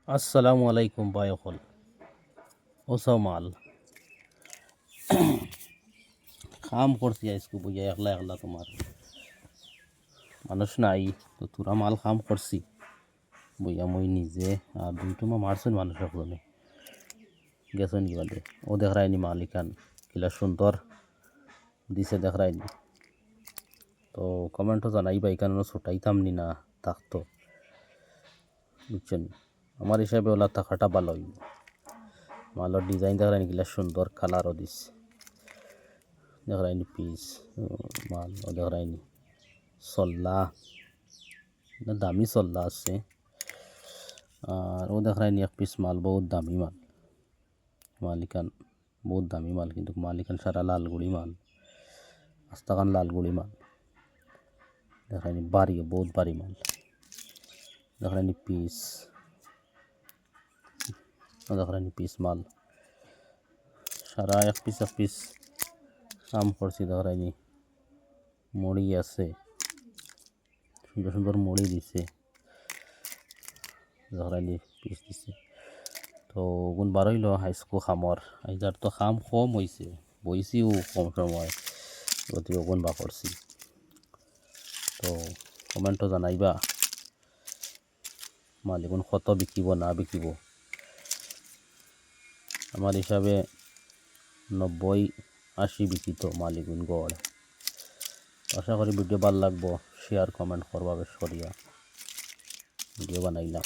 আসসালামু আলাইকুম ভাই অকল ওসব মাল কাম করছি আজকে বুঝা একলা একলা তোমার মানুষ নাই তো তোরা মাল কাম করছি বুঝা মই নিজে আর দুইটো মারছেন মানুষ একজনে গেছেন কি বাদে ও দেখায়নি মাল ইখান কিলা সুন্দর দিছে দেখায়নি তো কমেন্টও জানাইবা এখানে ছোটাইতাম নি না থাকতো বুঝছেন আমার হিসাবে ওলা থাকাটা ভালো হইব মালের ডিজাইন দেখায়নি কিলা সুন্দর কালারও দিছে দেখায়নি পিস মাল ও দেখায়নি সল্লা দামি সল্লা আছে আর ও দেখায়নি এক পিস মাল বহুত দামি মাল মালিকান বহুত দামি মাল কিন্তু মালিকান সারা লালগুড়ি মাল আস্তাকান লালগুড়ি মাল দেখায়নি বাড়ি বহুত বাড়ি মাল দেখায়নি পিস ও দেখায়নি পিস মাল সারা এক পিস কাম করছি দেখায়নি মুড়ি আছে সুন্দর সুন্দর মুড়ি দিছে দেখায়নি পিস দিছে তো গুণ বারইল হাইস্কো খামর আইজার তো খাম কম হয়েছে বইছিও কম সময় গতিকে গুণ বা করছি তো কমেন্টও জানাইবা মালিকুন কত বিকিব না বিকিব আমার হিসাবে 90-80 বিকিত মালিকুন গড় আশা করি ভিডিও ভালো লাগবো শেয়ার কমেন্ট করবা বেশ করিয়া ভিডিও বানাইলাম।